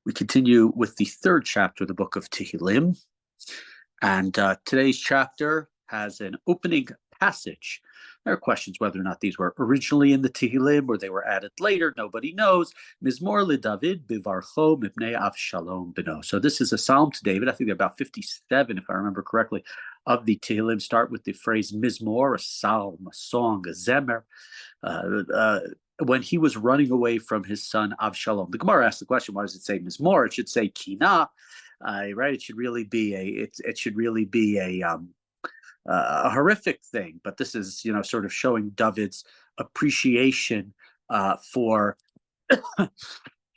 We continue with the third chapter of the book of Tehillim, and today's chapter has an opening passage. There are questions whether or not these were originally in the Tehillim or they were added later. Nobody knows. Mizmor LeDavid bivarcho mipnei Avshalom beno. So this is a psalm to David. I think about 57, if I remember correctly, of the Tehillim. Start with the phrase Mizmor, a psalm, a song, a zemer. When he was running away from his son Avshalom. The Gemara asks the question, why does it say Mizmor? It should say Kina, right? It should really be a horrific thing. But this is, sort of showing David's appreciation for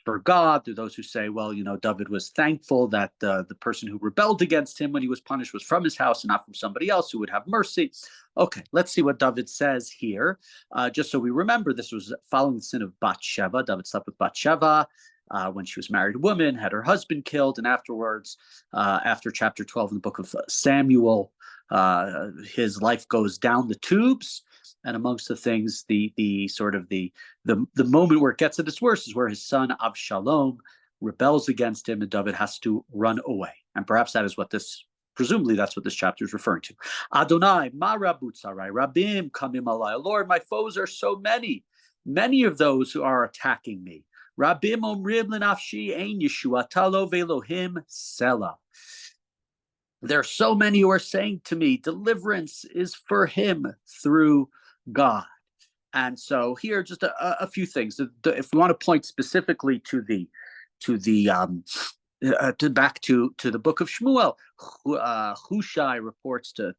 for God. There are those who say, well, David was thankful that the person who rebelled against him when he was punished was from his house and not from somebody else who would have mercy. Okay, let's see what David says here. Just so we remember, this was following the sin of Bathsheba. David slept with Bathsheba when she was a married woman, had her husband killed, and afterwards, after chapter 12 in the book of Samuel, his life goes down the tubes. And amongst the things, the moment where it gets at its worst is where his son Avshalom rebels against him, and David has to run away. And perhaps that is what presumably that's what this chapter is referring to. Adonai, ma rabutzarai, rabim kamim alai. Lord, my foes are so many of those who are attacking me. Rabim omrim lenafshi ein yeshuata lo ve'elohim selah. There are so many who are saying to me, deliverance is for him through God. And so here, just a few things. If we want to point specifically back to the book of Shmuel, Hushai reports to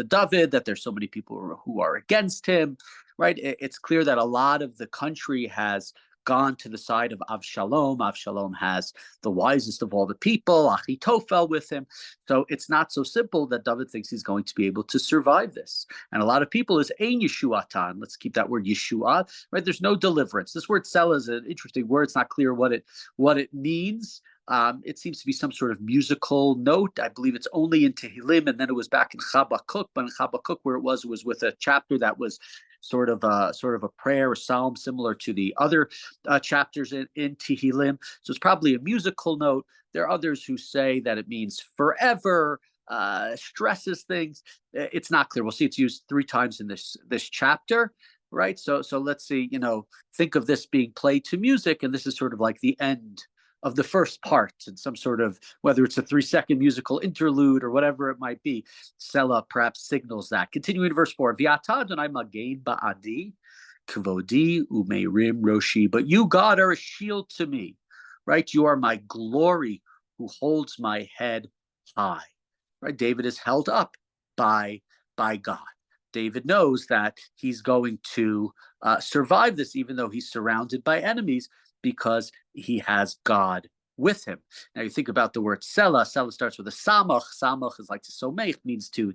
David that there's so many people who are against him. Right? It's clear that a lot of the country has gone to the side of Avshalom. Avshalom has the wisest of all the people, Achitophel, with him. So it's not so simple that David thinks he's going to be able to survive this. And a lot of people is ein yeshuatan. Let's keep that word Yeshua, right? There's no deliverance. This word selah is an interesting word. It's not clear what it means. It seems to be some sort of musical note. I believe it's only in Tehillim, and then it was back in Habakkuk. But in Habakkuk, where it was with a chapter that was sort of a prayer, a psalm similar to the other chapters in Tehillim. So it's probably a musical note. There are others who say that it means forever, stresses things. It's not clear. We'll see it's used 3 times in this chapter. Right. So let's see, think of this being played to music, and this is sort of like the end of the first part, and some sort of, whether it's a 3-second musical interlude or whatever it might be, Selah perhaps signals that. Continuing to verse 4, V'ata Adonai magain ba'adi, kvodi umeirim roshi. But you, God, are a shield to me, right? You are my glory, who holds my head high, right? David is held up by God. David knows that he's going to survive this, even though he's surrounded by enemies, because he has God with him. Now you think about the word Selah. Selah starts with a samach. Samach is like to somech, means to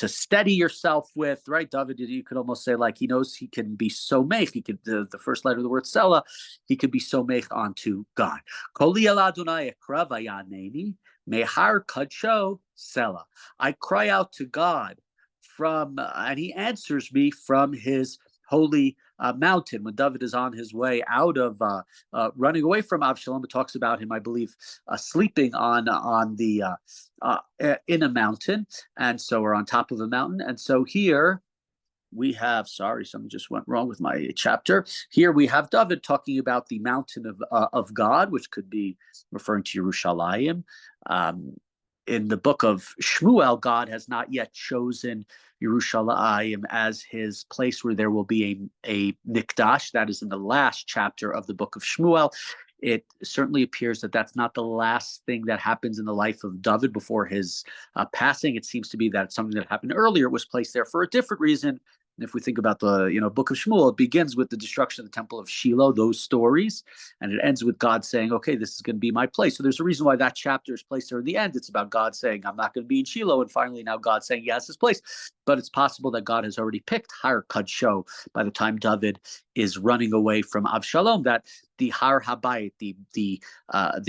steady yourself with, right? David, you could almost say like he knows he can be somech. He could, the first letter of the word Selah, he could be somech onto God. Koli el Adonai ekra vayaneni mehar kadsho Selah. I cry out to God and he answers me from his holy mountain. When David is on his way out of running away from Avshalom, it talks about him, I believe, sleeping in a mountain, and so we're on top of a mountain. And so here we have, something just went wrong with my chapter. Here we have David talking about the mountain of God, which could be referring to Yerushalayim. In the book of Shmuel, God has not yet chosen Yerushalayim as his place where there will be a mikdash. That is in the last chapter of the book of Shmuel. It certainly appears that that's not the last thing that happens in the life of David before his passing. It seems to be that it's something that happened earlier. It was placed there for a different reason. And if we think about the book of Shmuel, it begins with the destruction of the temple of Shiloh, those stories, and it ends with God saying, okay, this is going to be my place. So there's a reason why that chapter is placed there in the end. It's about God saying, I'm not going to be in Shiloh, and finally now God saying, yes, his place. but it's possible that God has already picked Har Kadsho by the time David is running away from Avshalom, that the Har Habayit, the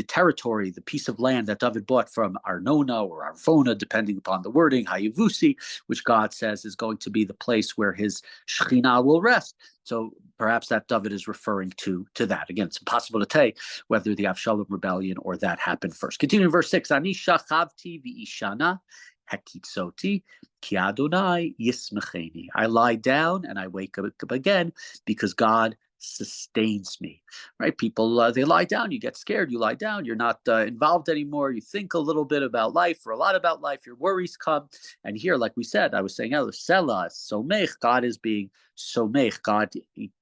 territory, the piece of land that David bought from Arnona or Arvona, depending upon the wording, Hayavusi, which God says is going to be the place where his Shekhinah will rest. So perhaps that David is referring to that. Again, it's impossible to tell whether the Avshalom rebellion or that happened first. Continue in verse 6. Ani shachavti v'ishana hakitzoti ki Adonai yismecheni. I lie down and I wake up again because God sustains me. Right? People, they lie down. You get scared. You lie down. You're not involved anymore. You think a little bit about life or a lot about life. Your worries come. And here, like we said, I was saying, Selah, Somech, God is being Somech. God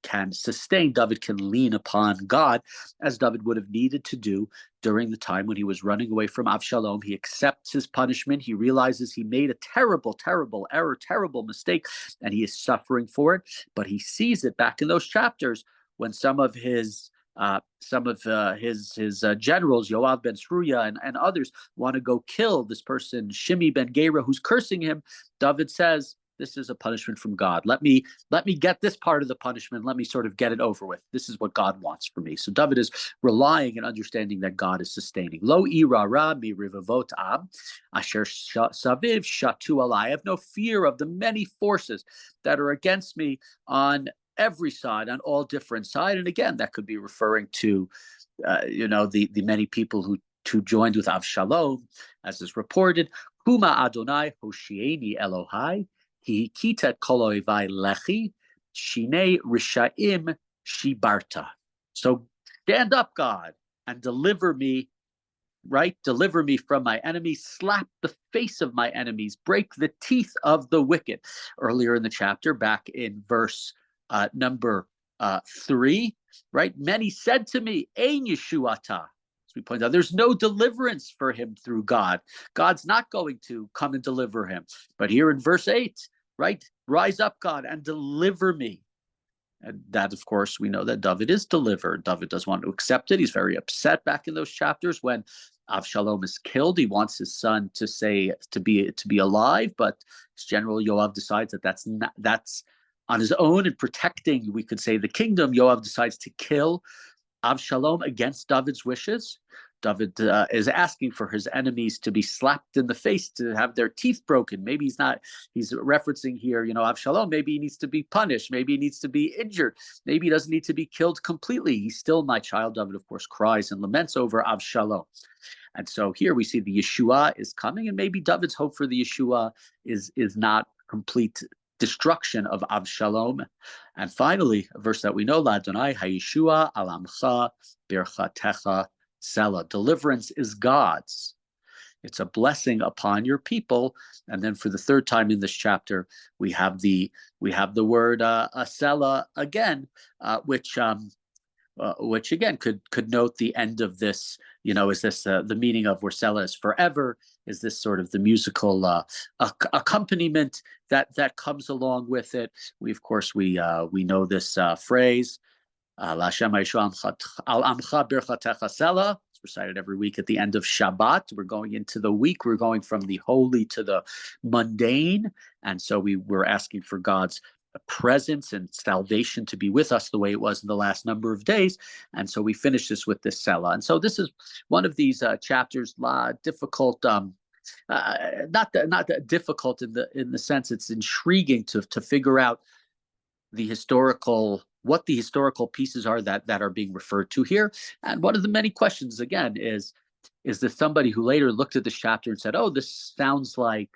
can sustain. David can lean upon God, as David would have needed to do during the time when he was running away from Avshalom. He accepts his punishment. He realizes he made a terrible, terrible error, terrible mistake, and he is suffering for it. But he sees it back in those chapters when some of his generals, Yoav ben Sruya and others, want to go kill this person, Shimi ben Gera, who's cursing him. David says, this is a punishment from God. Let me get this part of the punishment. Let me sort of get it over with. This is what God wants for me. So David is relying and understanding that God is sustaining. Lo irara mi rivavot am asher saviv shatu alai. I have no fear of the many forces that are against me on every side, on all different sides. And again, that could be referring to, the many people who joined with Avshalom, as is reported. Huma Adonai hoshieni Elohai. He kitet koloivai lechi, shine rishaim shibarta. So stand up, God, and deliver me, right? Deliver me from my enemies, slap the face of my enemies, break the teeth of the wicked. Earlier in the chapter, back in verse number 3, right? Many said to me, Ein Yeshuata. As we point out, there's no deliverance for him through God. God's not going to come and deliver him. But here in verse 8, right? Rise up, God, and deliver me. And that, of course, we know that David is delivered. David doesn't want to accept it. He's very upset back in those chapters when Avshalom is killed. He wants his son to be alive, but his general Yoav decides that's on his own and protecting, we could say, the kingdom. Yoav decides to kill Avshalom against David's wishes. David is asking for his enemies to be slapped in the face, to have their teeth broken. Maybe he's referencing here, Avshalom, maybe he needs to be punished. Maybe he needs to be injured. Maybe he doesn't need to be killed completely. He's still my child. David, of course, cries and laments over Avshalom. And so here we see the Yeshua is coming, and maybe David's hope for the Yeshua is not complete destruction of Avshalom. And finally, a verse that we know, Ladonai hayeshua alamcha birchatecha Selah. Deliverance is God's. It's a blessing upon your people. And then for the third time in this chapter, we have the word Selah again, which again could note the end of this. Is this the meaning of where Selah is forever? Is this sort of the musical accompaniment that comes along with it? We know this phrase. It's recited every week at the end of Shabbat. We're going into the week. We're going from the holy to the mundane. And so we're asking for God's presence and salvation to be with us the way it was in the last number of days. And so we finish this with this Selah. And so this is one of these chapters, difficult, not difficult in the sense it's intriguing to figure out what the historical pieces are that are being referred to here. And one of the many questions, again, is there somebody who later looked at this chapter and said, oh, this sounds like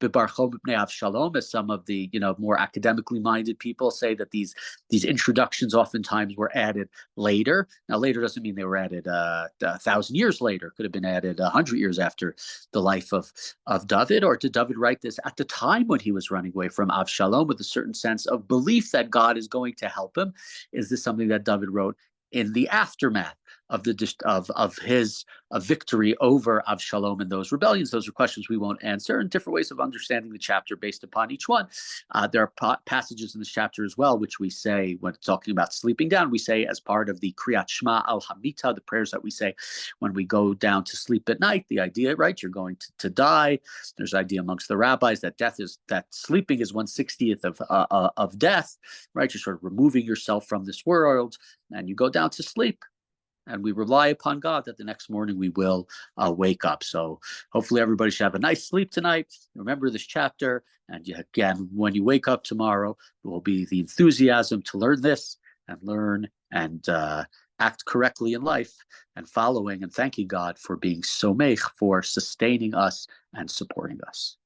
Bibarchom B'nei Avshalom, as some of the more academically minded people say that these introductions oftentimes were added later. Now, later doesn't mean they were added 1,000 years later. Could have been added 100 years after the life of David. Or did David write this at the time when he was running away from Avshalom with a certain sense of belief that God is going to help him? Is this something that David wrote in the aftermath of his victory over Avshalom and those rebellions. Those are questions we won't answer, and different ways of understanding the chapter based upon each one. There are passages in this chapter as well, which we say when talking about sleeping down, we say as part of the Kriyat Shema al Hamita, the prayers that we say when we go down to sleep at night. The idea, right, you're going to die. There's an idea amongst the rabbis that sleeping is 1/60th of death, right? You're sort of removing yourself from this world, and you go down to sleep. And we rely upon God that the next morning we will wake up. So hopefully everybody should have a nice sleep tonight. Remember this chapter. And again, when you wake up tomorrow, it will be the enthusiasm to learn this and learn and act correctly in life, and following and thanking God for being somech, for sustaining us and supporting us.